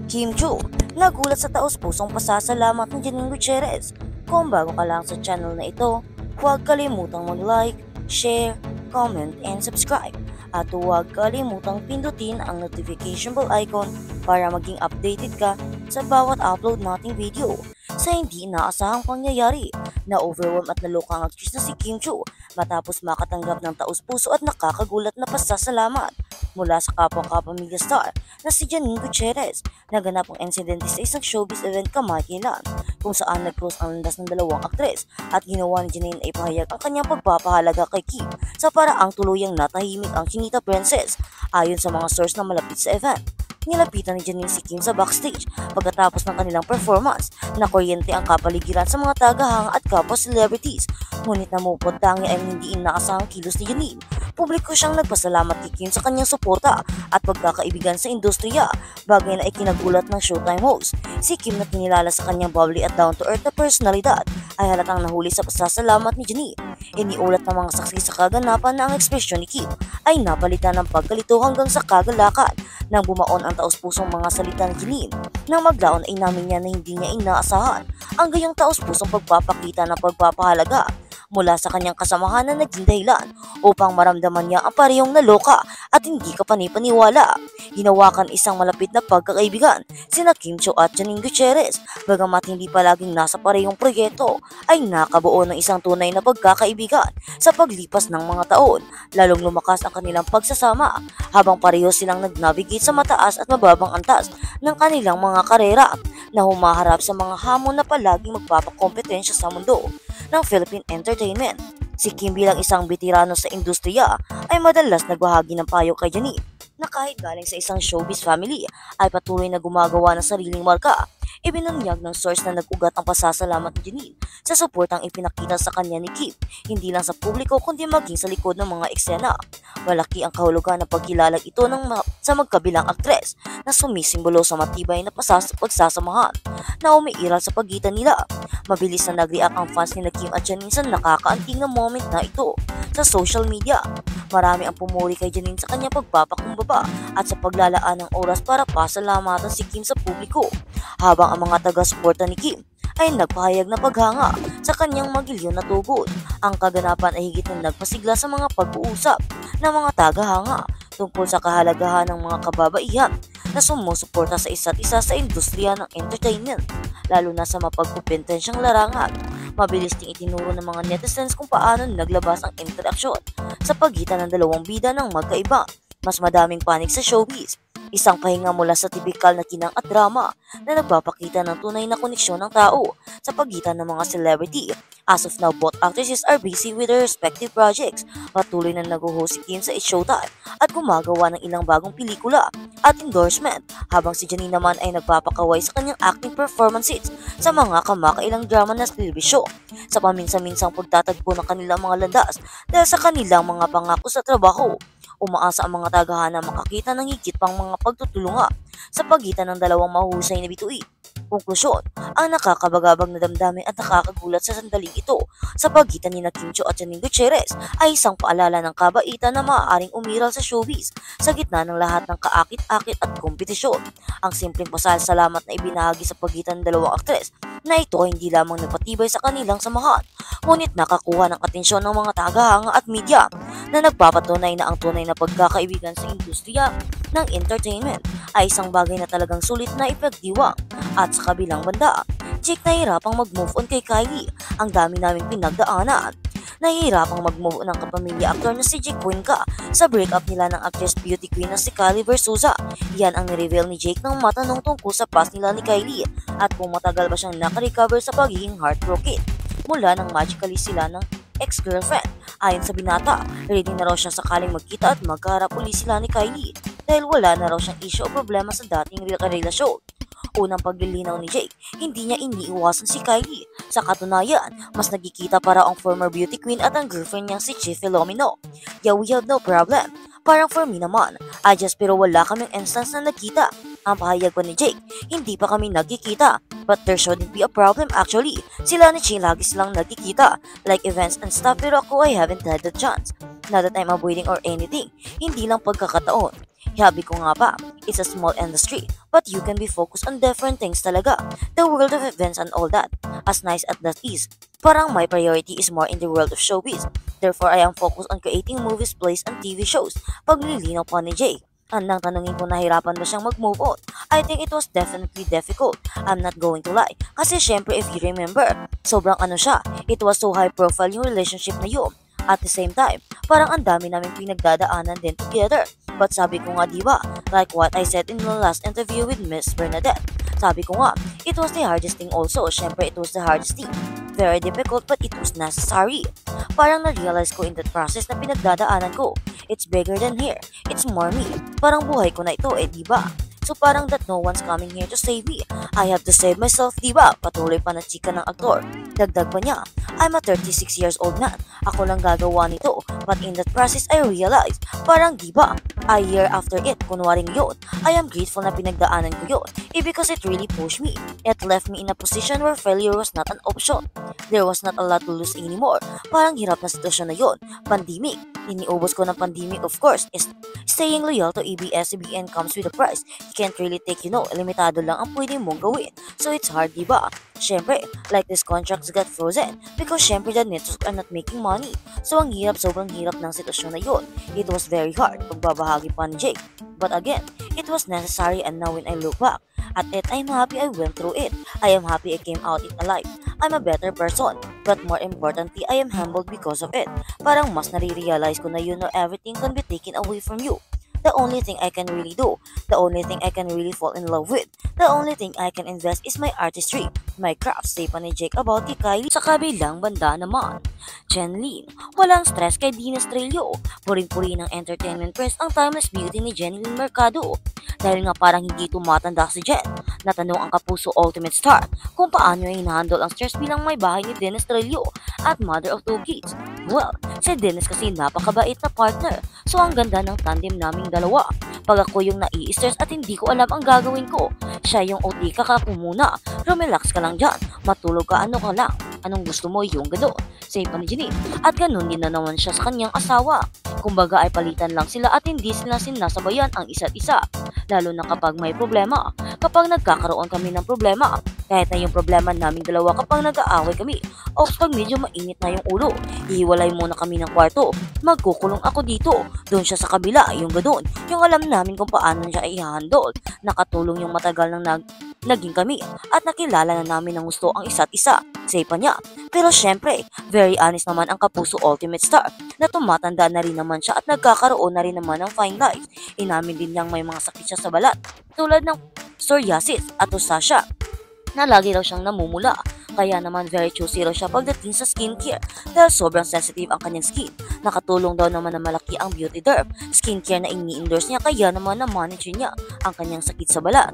Kim Chu, nagulat sa taos-pusong pasasalamat ni Janine Gutierrez. Kung bago ka lang sa channel na ito, huwag kalimutang mag-like, share, comment, and subscribe. At huwag kalimutang pindutin ang notification bell icon para maging updated ka sa bawat upload nating video. Sa hindi inaasahang pangyayari, na-overwhelm at naloka ang actress na si Kim Chu matapos makatanggap ng taos-puso at nakakagulat na pasasalamat mula sa kapwa-kapamilya star na si Janine Gutierrez. Naganap ang insidente sa isang showbiz event kamakailan kung saan nag-close ang landas ng dalawang aktres at ginawa ni Janine ay pahayag ang kanyang pagpapahalaga kay Kim sa paraang tuluyang natahimik ang Chinita Princess. Ayon sa mga source na malapit sa event, nilapitan ni Janine si Kim sa backstage pagkatapos ng kanilang performance na kuryente ang kapaligiran sa mga tagahanga at kapwa celebrities. Ngunit namupod tangi ay hindi inaasahang kilos ni Janine. Publiko siyang nagpasalamat kay Kim sa kanyang suporta at pagkakaibigan sa industriya, bagay na ikinagulat ng Showtime host. Si Kim na kinilala sa kanyang bubbly at down-to-earth na personalidad ay halatang nahuli sa pasasalamat ni Janine. Iniulat ng mga saksi sa kaganapan na ang ekspresyon ni Kim ay napalitan ng pagkalito hanggang sa kagalakan nang bumaon ang taos-pusong mga salita ni Janine. Nang maglaon ay namin niya na hindi niya inaasahan ang gayong taos-pusong pagpapakita ng pagpapahalaga mula sa kanyang kasamahan na naging dahilan upang maramdaman niya ang parehong naloka at hindi kapanipaniwala. Hinawakan isang malapit na pagkakaibigan sina Kim Chu at Janine Gutierrez, bagamat hindi palaging nasa parehong proyekto ay nakabuo ng isang tunay na pagkakaibigan sa paglipas ng mga taon. Lalong lumakas ang kanilang pagsasama habang pareho silang nag-navigate sa mataas at mababang antas ng kanilang mga karera na humaharap sa mga hamon na palaging magpapakompetensya sa mundo ng Philippine entertainment. Si Kim bilang isang veterano sa industriya ay madalas nagbahagi ng payo kay Janine na kahit galing sa isang showbiz family ay patuloy na gumagawa ng sariling marka. Ibinunyag ng source na nag-ugat ang pasasalamat ni Janine sa suportang ipinakita sa kanya ni Kim, hindi lang sa publiko kundi maging sa likod ng mga eksena. Malaki ang kahulugan ng pagkilala ito sa magkabilang aktres na sumisimbolo sa matibay na pagsasamahan na umiiral sa pagitan nila. Mabilis na nag-react ang fans ni Kim at Janine sa nakakaanting na moment na ito sa social media. Marami ang pumuri kay Janine sa kanyang pagpapakumbaba at sa paglalaan ng oras para pasalamatan si Kim sa publiko, habang ang mga taga-suporta ni Kim ay nagpahayag na paghanga sa kanyang magilyon na tugon. Ang kaganapan ay higit na nagpasigla sa mga pag-uusap ng mga tagahanga tungkol sa kahalagahan ng mga kababaihan na sumusuporta sa isa't isa sa industriya ng entertainment, lalo na sa mapagkumpetensiyang larangan. Mabilis ding itinuro ng mga netizens kung paano naglabas ang interaksyon sa pagitan ng dalawang bida ng magkaiba. Mas madaming panig sa showbiz, isang pahinga mula sa tipikal na kinang at drama na nagpapakita ng tunay na koneksyon ng tao sa pagitan ng mga celebrity. As of now, both actresses are busy with their respective projects. Patuloy na nag-host si Kim sa It's Showtime at gumagawa ng ilang bagong pelikula at endorsement, habang si Janine naman ay nagpapakaway sa kanyang acting performances sa mga kamakailang drama na telebisyon. Sa paminsan-minsang pagtatagpo ng kanilang mga landas dahil sa kanilang mga pangako sa trabaho, umaasa ang mga tagahan na makakita ng higit pang mga pagtutulungan sa pagitan ng dalawang mahusay na bituin. Konklusyon, ang nakakabagabag na damdamin at nakakagulat sa sandaling ito sa pagitan ni Kim Chu at Janine Gutierrez ay isang paalala ng kabaitan na maaaring umiral sa showbiz sa gitna ng lahat ng kaakit-akit at kompetisyon. Ang simpleng pasasalamat na ibinahagi sa pagitan ng dalawang aktres na ito ay hindi lamang nagpatibay sa kanilang samahan, ngunit nakakuha ng atensyon ng mga tagahanga at media na nagpapatunay na ang tunay na pagkakaibigan sa industriya ng entertainment ay isang bagay na talagang sulit na ipagdiwang. At sa kabilang banda, Jake nahihirapang mag-move on kay Kylie. Ang dami naming pinagdaanan. Nahihirapang mag-move on ang kapamilya aktor na si Jake Cuenca sa breakup nila ng actress beauty queen na si Kylie Versusa. Yan ang nireveal ni Jake nang matanong tungkol sa past nila ni Kylie at kung matagal ba siyang nakarecover sa pagiging heartbroken mula nang magically sila ng ex-girlfriend. Ayon sa binata, ready na raw siya sakaling magkita at magkaharap uli sila ni Kylie dahil wala na raw siyang issue o problema sa dating relasyon. Unang paglilinaw ni Jake, hindi niya iniiwasan si Kylie. Sa katunayan, mas nagkikita para ang former beauty queen at ang girlfriend niyang si Chief Filomeno. Yeah, we have no problem. Parang for me naman, I just pero wala kaming instance na nagkita. Ang pahayag pa ni Jake, hindi pa kami nagkikita. But there shouldn't be a problem actually. Sila ni Chi lagi silang nagkikita, like events and stuff, pero ako I haven't had the chance. Not that I'm avoiding or anything, hindi lang pagkakataon. Sabi ko nga pa, it's a small industry, but you can be focused on different things talaga. The world of events and all that. As nice as that is, parang my priority is more in the world of showbiz. Therefore, I am focused on creating movies, plays, and TV shows. Paglilinaw pa ni Jay. Andang tanungin ko nahirapan ba siyang mag-move on. I think it was definitely difficult. I'm not going to lie. Kasi syempre if you remember, sobrang ano siya. It was so high profile yung relationship na yun. At the same time, parang ang dami namin pinagdadaanan din together. But sabi ko nga diba, like what I said in the last interview with Miss Bernadette. Sabi ko nga, it was the hardest thing also. Syempre it was the hardest thing. Very difficult but it was necessary. Parang na-realize ko in that process na pinagdadaanan ko. It's bigger than here. It's more me. Parang buhay ko na ito diba? So parang that no one's coming here to save me. I have to save myself, diba? Patuloy pa na chika ng aktor. Dagdag pa niya, I'm a 36 years old man. Ako lang gagawa nito. But in that process, I realized, parang diba? A year after it, kunwaring yun, I am grateful na pinagdaanan ko yun. Because it really pushed me. It left me in a position where failure was not an option. There was not a lot to lose anymore. Parang hirap na sitwasyon na yun. Pandemic. Iniubos ko ng pandemic, of course, is staying loyal to ABS-CBN comes with a price. You can't really take, limitado lang ang pwede mong gawin. So it's hard, diba? Syempre, like these contracts got frozen because syempre the networks are not making money. So ang hirap, sobrang hirap ng sitwasyon na yun. It was very hard, pagbabahagi pa ni Jake. But again, it was necessary and now when I look back at it, I'm happy I went through it. I am happy I came out it alive. I'm a better person. But more importantly, I am humbled because of it. Parang mas nare-realize ko na everything can be taken away from you. The only thing I can really do, the only thing I can really fall in love with, the only thing I can invest is my artistry, my craft. Say pa ni Jake about kay Kylie. Sa kabilang banda naman, Jen Lin, walang stress kay Dean Estrello. Puring-puri ng entertainment press ang timeless beauty ni Jenny Lin Mercado. Dahil nga parang hindi tumatanda si Jen. Natanong ang Kapuso Ultimate Star kung paano niya hinahandle ang stress bilang may bahay ni Dean Estrello at mother of two kids. Well, si Dennis kasi napakabait na partner. So ang ganda ng tandem naming dalawa. Pag ako yung nai-stress at hindi ko alam ang gagawin ko, siya yung otika ka muna. Relax ka lang dyan. Matulog ka ano ka lang. Anong gusto mo yung gano'n? Say pa ni Janine. At ganun din na naman siya sa kanyang asawa. Kumbaga ay palitan lang sila at hindi sila sinasabayan ang isa't isa. Lalo na kapag may problema. Kapag nagkakaroon kami ng problema. Kahit na yung problema naming dalawa kapag nag-aaway kami. O pag medyo mainit na yung ulo. Ihiwalay muna kami ng kwarto. Magkukulong ako dito. Doon siya sa kabila. Yung gano'n. Yung alam namin kung paano siya i-handle. Nakatulong yung matagal nang naging kami. At nakilala na namin ng gusto ang isa't isa. Say pa niya. Pero syempre, very honest naman ang Kapuso Ultimate Star na tumatanda na rin naman siya at nagkakaroon na rin naman ng fine life. Inamin din niyang may mga sakit siya sa balat tulad ng psoriasis at rosacea na lagi raw siyang namumula. Kaya naman very choosy raw siya pagdating sa skincare dahil sobrang sensitive ang kanyang skin. Nakatulong daw naman na malaki ang Beauty Derm skincare na ini-endorse niya kaya naman na-manage niya ang kanyang sakit sa balat.